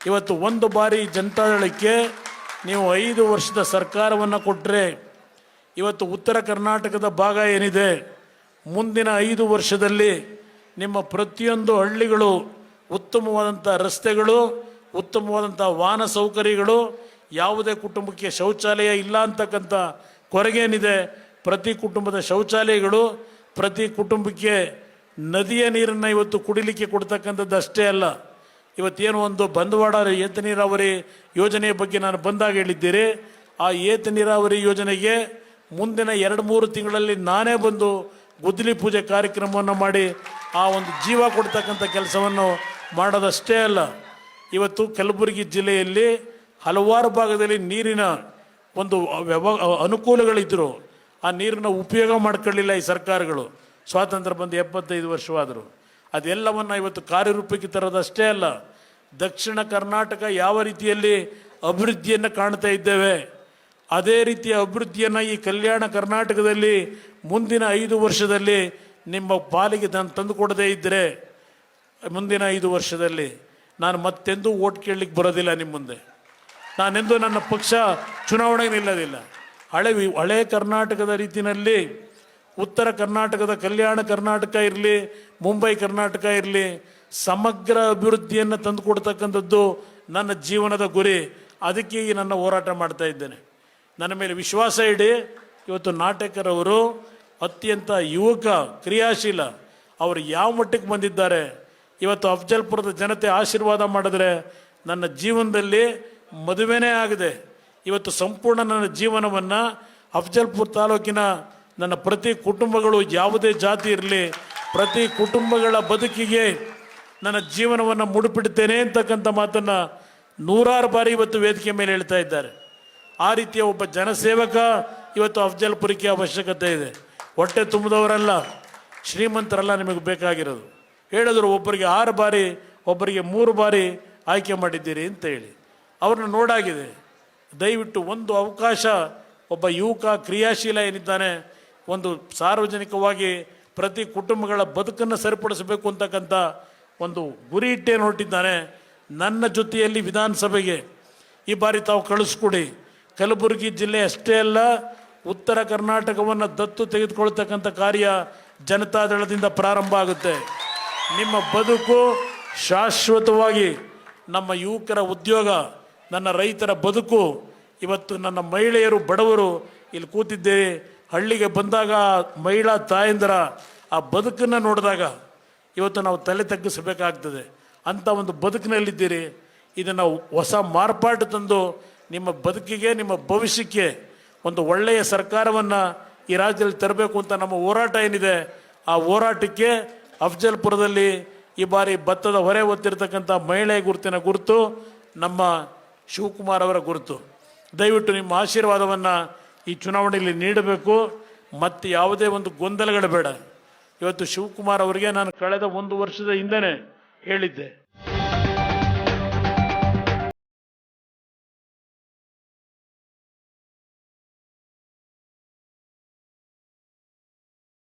ಇವತ್ತು ಒಂದು ಬಾರಿ ಜನತಾದಳಕ್ಕೆ ನೀವು 5 ವರ್ಷದ ಸರ್ಕಾರವನ್ನು ಕೊಟ್ಟರೆ ಇವತ್ತು ಉತ್ತರ ಕರ್ನಾಟಕದ ಭಾಗ ಏನಿದೆ ಮುಂದಿನ 5 ವರ್ಷದಲ್ಲಿ ನಿಮ್ಮ ಪ್ರತಿಯೊಂದು ಹಳ್ಳಿಗಳು ಉತ್ತಮವಾದಂಥ ರಸ್ತೆಗಳು, ಉತ್ತಮವಾದಂಥ ವಾಹನ ಸೌಕರ್ಯಗಳು, ಯಾವುದೇ ಕುಟುಂಬಕ್ಕೆ ಶೌಚಾಲಯ ಇಲ್ಲ ಅಂತಕ್ಕಂಥ ಕೊರಗೇನಿದೆ ಪ್ರತಿ ಕುಟುಂಬದ ಶೌಚಾಲಯಗಳು, ಪ್ರತಿ ಕುಟುಂಬಕ್ಕೆ ನದಿಯ ನೀರನ್ನು ಇವತ್ತು ಕುಡಿಲಿಕ್ಕೆ ಕೊಡ್ತಕ್ಕಂಥದ್ದು ಅಷ್ಟೇ ಅಲ್ಲ, ಇವತ್ತೇನು ಒಂದು ಬಂದವಾಡ ಏತ ನೀರಾವರಿ ಯೋಜನೆಯ ಬಗ್ಗೆ ನಾನು ಬಂದಾಗ ಹೇಳಿದ್ದೀರಿ. ಆ ಏತ ನೀರಾವರಿ ಯೋಜನೆಗೆ ಮುಂದಿನ 2-3 ತಿಂಗಳಲ್ಲಿ ನಾನೇ ಬಂದು ಗುದ್ದಲಿ ಪೂಜೆ ಕಾರ್ಯಕ್ರಮವನ್ನು ಮಾಡಿ ಆ ಒಂದು ಜೀವ ಕೊಡ್ತಕ್ಕಂಥ ಕೆಲಸವನ್ನು ಮಾಡೋದಷ್ಟೇ ಅಲ್ಲ, ಇವತ್ತು ಕಲಬುರಗಿ ಜಿಲ್ಲೆಯಲ್ಲಿ ಹಲವಾರು ಭಾಗದಲ್ಲಿ ನೀರಿನ ಒಂದು ಅನುಕೂಲಗಳಿದ್ದರು, ಆ ನೀರನ್ನು ಉಪಯೋಗ ಮಾಡ್ಕೊಳ್ಳಿಲ್ಲ ಈ ಸರ್ಕಾರಗಳು. ಸ್ವಾತಂತ್ರ್ಯ ಬಂದು 75 ವರ್ಷವಾದರು. ಅದೆಲ್ಲವನ್ನು ಇವತ್ತು ಕಾರ್ಯರೂಪಕ್ಕೆ ತರೋದಷ್ಟೇ ಅಲ್ಲ, ದಕ್ಷಿಣ ಕರ್ನಾಟಕ ಯಾವ ರೀತಿಯಲ್ಲಿ ಅಭಿವೃದ್ಧಿಯನ್ನು ಕಾಣ್ತಾ ಇದ್ದೇವೆ ಅದೇ ರೀತಿಯ ಅಭಿವೃದ್ಧಿಯನ್ನು ಈ ಕಲ್ಯಾಣ ಕರ್ನಾಟಕದಲ್ಲಿ ಮುಂದಿನ 5 ವರ್ಷದಲ್ಲಿ ನಿಮ್ಮ ಪಾಲಿಗೆ ನಾನು ತಂದುಕೊಡದೇ ಇದ್ದರೆ ಮುಂದಿನ 5 ವರ್ಷದಲ್ಲಿ ನಾನು ಮತ್ತೆಂದೂ ಓಟ್ ಕೇಳಲಿಕ್ಕೆ ಬರೋದಿಲ್ಲ ನಿಮ್ಮ ಮುಂದೆ. ನಾನೆಂದೂ ನನ್ನ ಪಕ್ಷ ಚುನಾವಣೆಗೆ ನಿಲ್ಲೋದಿಲ್ಲ. ಹಳೆ ಕರ್ನಾಟಕದ ರೀತಿಯಲ್ಲಿ ಉತ್ತರ ಕರ್ನಾಟಕದ ಕಲ್ಯಾಣ ಕರ್ನಾಟಕ ಇರಲಿ, ಮುಂಬೈ ಕರ್ನಾಟಕ ಇರಲಿ, ಸಮಗ್ರ ಅಭಿವೃದ್ಧಿಯನ್ನು ತಂದುಕೊಡ್ತಕ್ಕಂಥದ್ದು ನನ್ನ ಜೀವನದ ಗುರಿ. ಅದಕ್ಕೆ ಈ ನನ್ನ ಹೋರಾಟ ಮಾಡ್ತಾ ಇದ್ದೇನೆ. ನನ್ನ ಮೇಲೆ ವಿಶ್ವಾಸ ಇಡಿ. ಇವತ್ತು ನಾಟಕರ್ ಅವರು ಅತ್ಯಂತ ಯುವಕ, ಕ್ರಿಯಾಶೀಲ, ಅವರು ಯಾವ ಮಟ್ಟಕ್ಕೆ ಬಂದಿದ್ದಾರೆ. ಇವತ್ತು ಅಫ್ಜಲ್ಪುರದ ಜನತೆ ಆಶೀರ್ವಾದ ಮಾಡಿದ್ರೆ ನನ್ನ ಜೀವನದಲ್ಲಿ ಮದುವೆನೇ ಆಗಿದೆ. ಇವತ್ತು ಸಂಪೂರ್ಣ ನನ್ನ ಜೀವನವನ್ನು ಅಫ್ಜಲ್ಪುರ ತಾಲೂಕಿನ ನನ್ನ ಪ್ರತಿ ಕುಟುಂಬಗಳು, ಯಾವುದೇ ಜಾತಿ ಇರಲಿ, ಪ್ರತಿ ಕುಟುಂಬಗಳ ಬದುಕಿಗೆ ನನ್ನ ಜೀವನವನ್ನು ಮುಡುಪಿಡ್ತೇನೆ ಅಂತಕ್ಕಂಥ ಮಾತನ್ನು 100 ಬಾರಿ ಇವತ್ತು ವೇದಿಕೆ ಮೇಲೆ ಹೇಳ್ತಾ ಇದ್ದಾರೆ. ಆ ರೀತಿಯ ಒಬ್ಬ ಜನಸೇವಕ ಇವತ್ತು ಅಫ್ಜಲ್ಪುರಕ್ಕೆ ಅವಶ್ಯಕತೆ ಇದೆ. ಹೊಟ್ಟೆ ತುಂಬಿದವರಲ್ಲ, ಶ್ರೀಮಂತರಲ್ಲ ನಿಮಗೆ ಬೇಕಾಗಿರೋದು. ಹೇಳಿದ್ರು ಒಬ್ಬರಿಗೆ 6 ಬಾರಿ, ಒಬ್ಬರಿಗೆ 3 ಬಾರಿ ಆಯ್ಕೆ ಮಾಡಿದ್ದೀರಿ ಅಂತ ಹೇಳಿ ಅವ್ರನ್ನ ನೋಡಾಗಿದೆ. ದಯವಿಟ್ಟು ಒಂದು ಅವಕಾಶ, ಒಬ್ಬ ಯುವಕ ಕ್ರಿಯಾಶೀಲ ಏನಿದ್ದಾನೆ, ಒಂದು ಸಾರ್ವಜನಿಕವಾಗಿ ಪ್ರತಿ ಕುಟುಂಬಗಳ ಬದುಕನ್ನು ಸರಿಪಡಿಸಬೇಕು ಅಂತಕ್ಕಂಥ ಒಂದು ಗುರಿ ಇಟ್ಟೇನು ಹೊರಟಿದ್ದಾನೆ. ನನ್ನ ಜೊತೆಯಲ್ಲಿ ವಿಧಾನಸಭೆಗೆ ಈ ಬಾರಿ ತಾವು ಕಳಿಸ್ಕೊಡಿ. ಕಲಬುರಗಿ ಜಿಲ್ಲೆ ಅಷ್ಟೇ ಅಲ್ಲ, ಉತ್ತರ ಕರ್ನಾಟಕವನ್ನು ದತ್ತು ತೆಗೆದುಕೊಳ್ತಕ್ಕಂಥ ಕಾರ್ಯ ಜನತಾದಳದಿಂದ ಪ್ರಾರಂಭ ಆಗುತ್ತೆ. ನಿಮ್ಮ ಬದುಕು ಶಾಶ್ವತವಾಗಿ, ನಮ್ಮ ಯುವಕರ ಉದ್ಯೋಗ, ನನ್ನ ರೈತರ ಬದುಕು, ಇವತ್ತು ನನ್ನ ಮಹಿಳೆಯರು, ಬಡವರು ಇಲ್ಲಿ ಕೂತಿದ್ದೇವೆ. ಹಳ್ಳಿಗೆ ಬಂದಾಗ ಮಹಿಳಾ ತಾಯಂದಿರ ಆ ಬದುಕನ್ನು ನೋಡಿದಾಗ ಇವತ್ತು ನಾವು ತಲೆ ತಗ್ಗಿಸಬೇಕಾಗ್ತದೆ. ಅಂಥ ಒಂದು ಬದುಕಿನಲ್ಲಿದ್ದೀರಿ. ಇದನ್ನು ಹೊಸ ಮಾರ್ಪಾಟು ತಂದು ನಿಮ್ಮ ಬದುಕಿಗೆ, ನಿಮ್ಮ ಭವಿಷ್ಯಕ್ಕೆ ಒಂದು ಒಳ್ಳೆಯ ಸರ್ಕಾರವನ್ನು ಈ ರಾಜ್ಯದಲ್ಲಿ ತರಬೇಕು ಅಂತ ನಮ್ಮ ಹೋರಾಟ ಏನಿದೆ, ಆ ಹೋರಾಟಕ್ಕೆ ಅಫ್ಜಲ್ಪುರದಲ್ಲಿ ಈ ಬಾರಿ ಭತ್ತದ ಹೊರೆ ಹೊತ್ತಿರ್ತಕ್ಕಂಥ ಮಹಿಳೆ ಗುರುತಿನ ಗುರುತು ನಮ್ಮ ಶಿವಕುಮಾರ್ ಅವರ ಗುರುತು. ದಯವಿಟ್ಟು ನಿಮ್ಮ ಆಶೀರ್ವಾದವನ್ನು ಈ ಚುನಾವಣೆಯಲ್ಲಿ ನೀಡಬೇಕು. ಮತ್ತು ಯಾವುದೇ ಒಂದು ಗೊಂದಲಗಳು ಬೇಡ. ಇವತ್ತು ಶಿವಕುಮಾರ್ ಅವರಿಗೆ ನಾನು ಕಳೆದ 1 ವರ್ಷದ ಹಿಂದೆನೇ ಹೇಳಿದ್ದೆ,